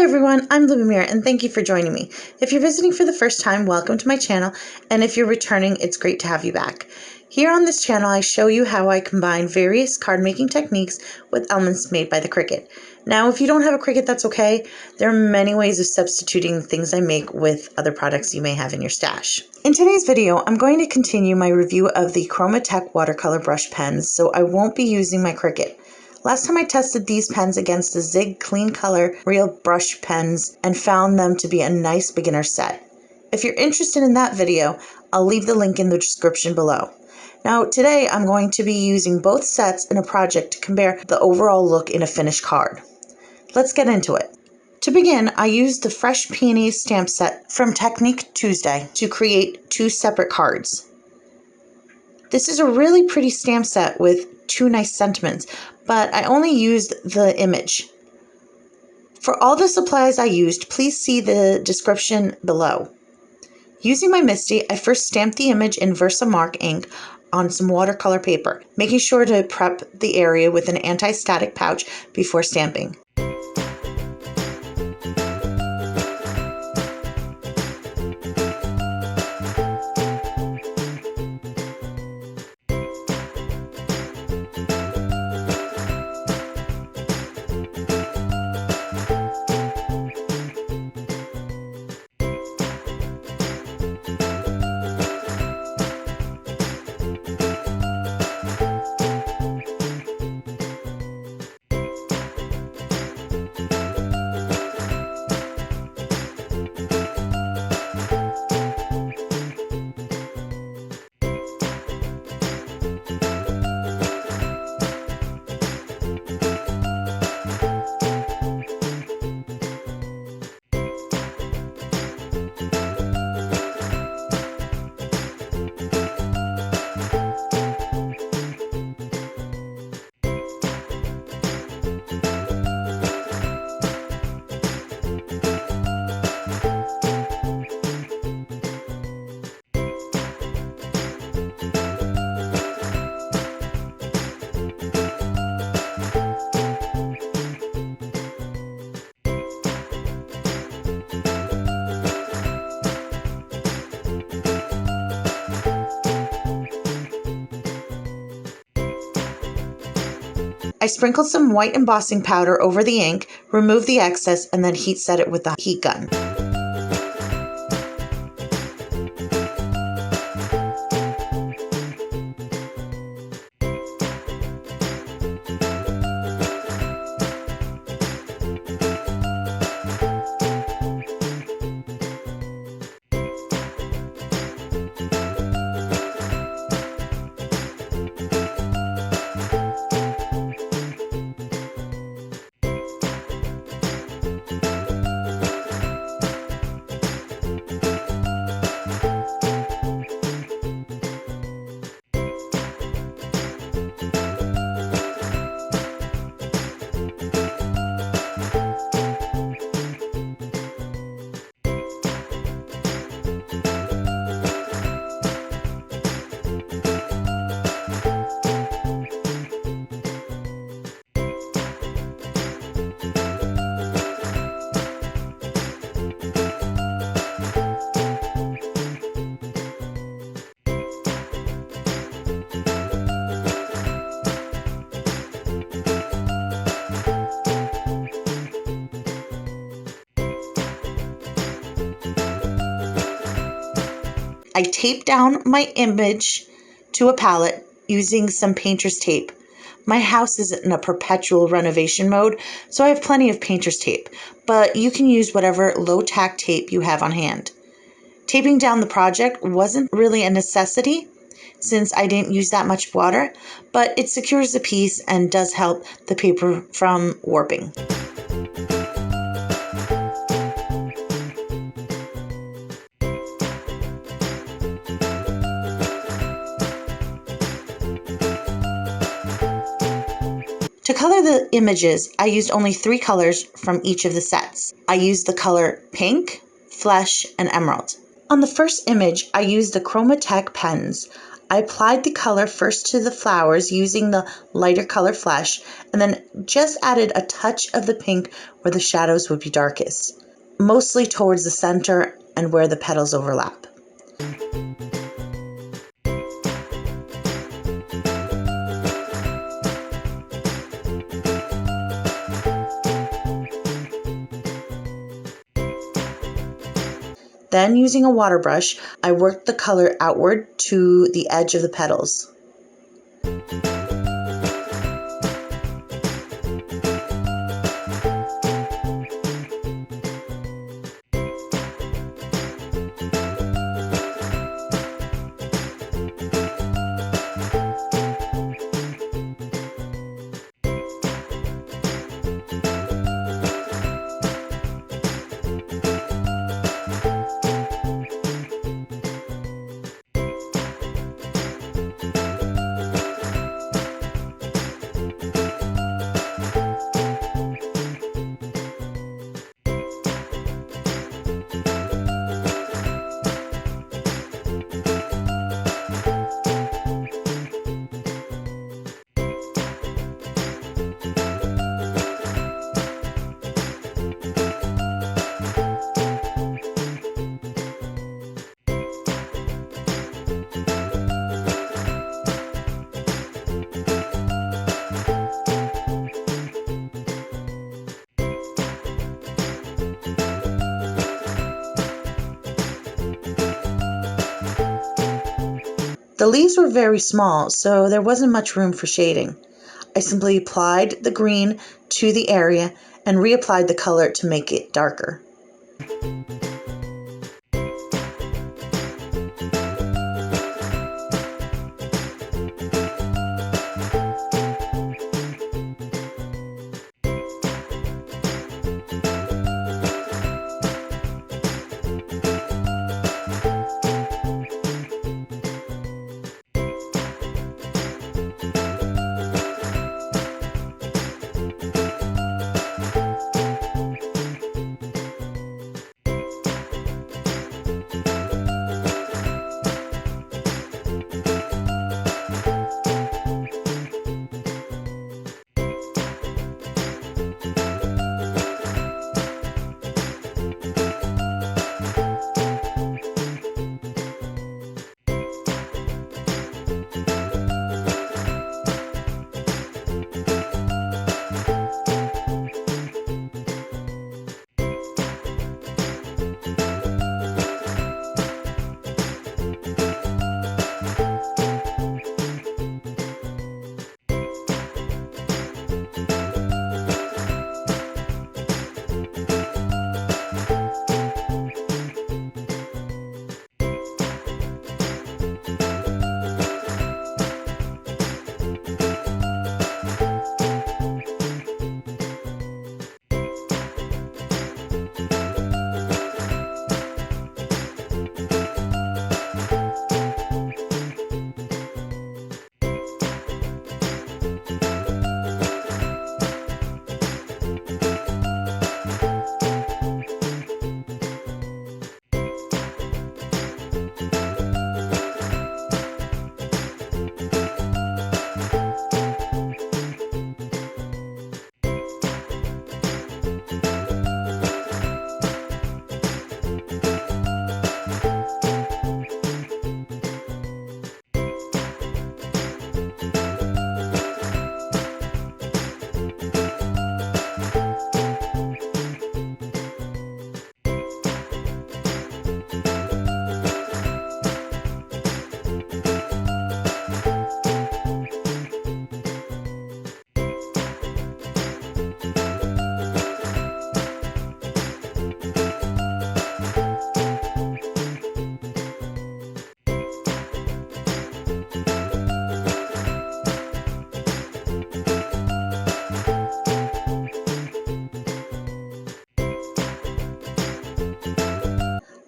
Hi everyone, I'm Lumamira and thank you for joining me. If you're visiting for the first time, welcome to my channel, and if you're returning, it's great to have you back. Here on this channel, I show you how I combine various card making techniques with elements made by the Cricut. Now, if you don't have a Cricut, that's okay. There are many ways of substituting the things I make with other products you may have in your stash. In today's video, I'm going to continue my review of the Chromatek watercolor brush pens, so I won't be using my Cricut. Last time I tested these pens against the Zig Clean Color Real Brush pens and found them to be a nice beginner set. If you're interested in that video, I'll leave the link in the description below. Now today I'm going to be using both sets in a project to compare the overall look in a finished card. Let's get into it. To begin, I used the Fresh Peony stamp set from Technique Tuesday to create two separate cards. This is a really pretty stamp set with two nice sentiments, but I only used the image. For all the supplies I used, please see the description below. Using my Misty, I first stamped the image in Versamark ink on some watercolor paper, making sure to prep the area with an anti-static pouch before stamping. I sprinkled some white embossing powder over the ink, removed the excess, and then heat set it with a heat gun. I taped down my image to a palette using some painter's tape. My house is in a perpetual renovation mode, so I have plenty of painter's tape, but you can use whatever low-tack tape you have on hand. Taping down the project wasn't really a necessity since I didn't use that much water, but it secures the piece and does help the paper from warping. To color the images, I used only 3 colors from each of the sets. I used the color Pink, Flesh, and Emerald. On the first image, I used the Chromatek pens. I applied the color first to the flowers using the lighter color flesh, and then just added a touch of the pink where the shadows would be darkest, mostly towards the center and where the petals overlap. Then, using a water brush, I worked the color outward to the edge of the petals. The leaves were very small, so there wasn't much room for shading. I simply applied the green to the area and reapplied the color to make it darker.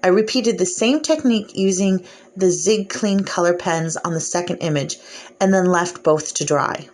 I repeated the same technique using the Zig Clean color pens on the second image, and then left both to dry.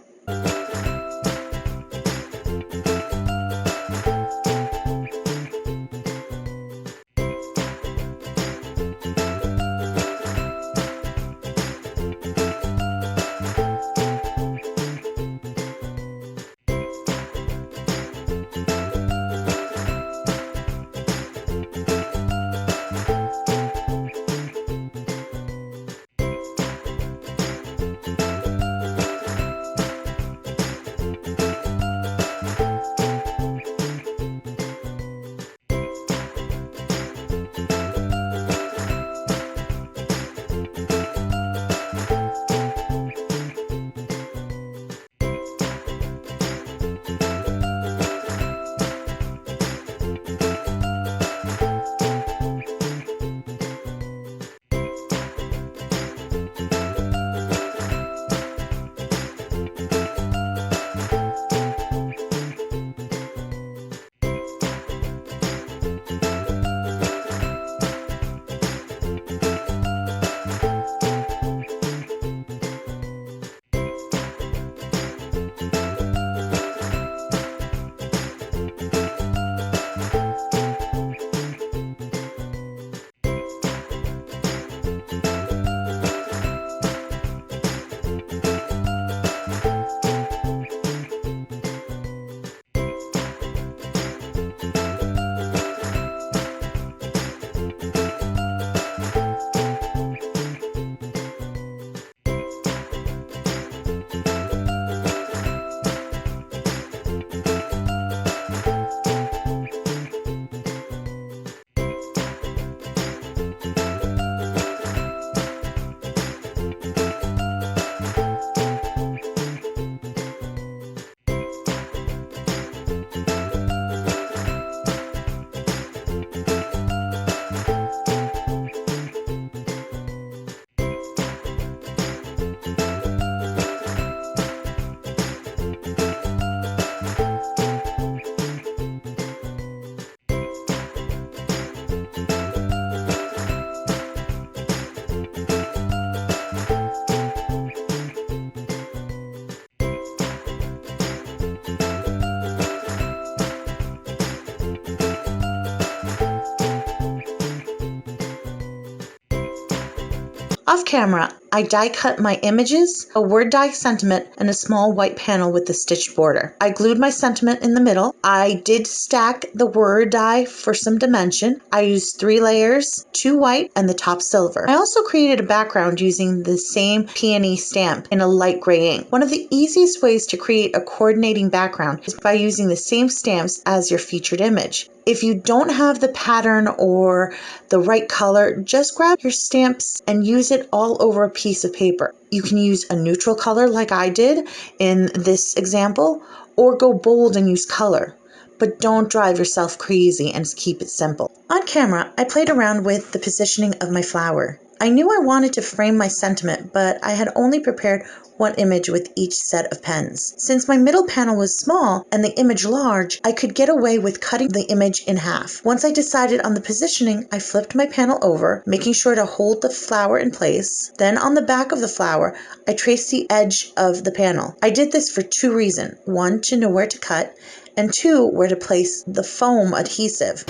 Off camera, I die cut my images, a word die sentiment, and a small white panel with the stitched border. I glued my sentiment in the middle. I did stack the word die for some dimension. I used 3 layers, 2 white and the top silver. I also created a background using the same Peony stamp in a light gray ink. One of the easiest ways to create a coordinating background is by using the same stamps as your featured image. If you don't have the pattern or the right color, just grab your stamps and use it all over a piece of paper. You can use a neutral color like I did in this example, or go bold and use color. But don't drive yourself crazy and keep it simple. On camera, I played around with the positioning of my flower. I knew I wanted to frame my sentiment, but I had only prepared one image with each set of pens. Since my middle panel was small and the image large, I could get away with cutting the image in half. Once I decided on the positioning, I flipped my panel over, making sure to hold the flower in place. Then on the back of the flower, I traced the edge of the panel. I did this for 2 reasons. 1, to know where to cut, and 2, where to place the foam adhesive.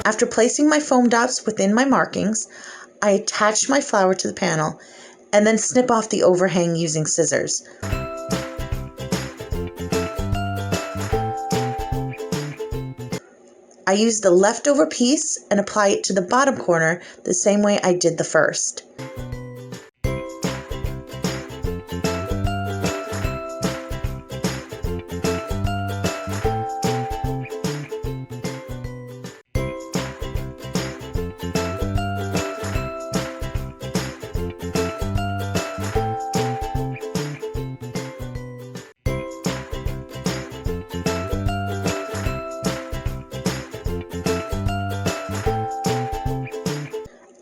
After placing my foam dots within my markings, I attached my flower to the panel and then snip off the overhang using scissors. I used the leftover piece and apply it to the bottom corner the same way I did the first.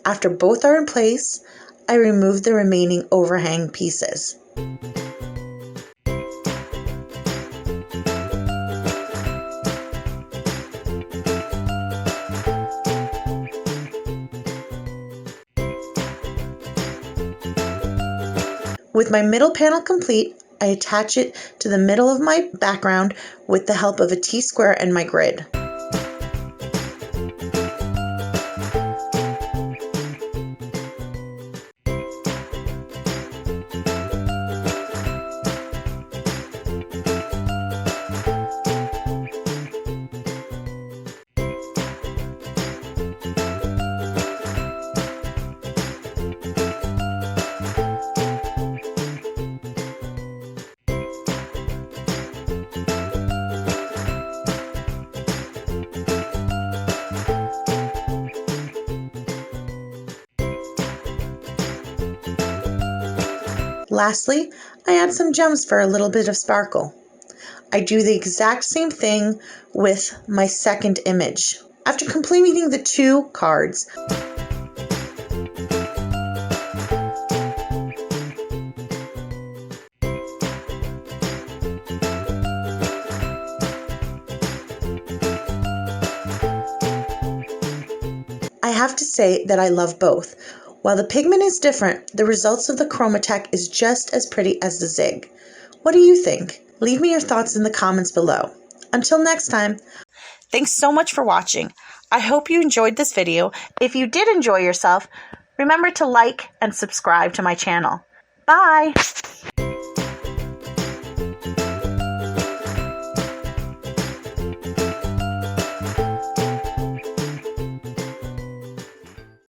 After both are in place, I remove the remaining overhang pieces. With my middle panel complete, I attach it to the middle of my background with the help of a T-square and my grid. Lastly, I add some gems for a little bit of sparkle. I do the exact same thing with my second image. After completing the 2 cards, I have to say that I love both. While the pigment is different, the results of the Chromatek is just as pretty as the Zig. What do you think? Leave me your thoughts in the comments below. Until next time, thanks so much for watching. I hope you enjoyed this video. If you did enjoy yourself, remember to like and subscribe to my channel. Bye!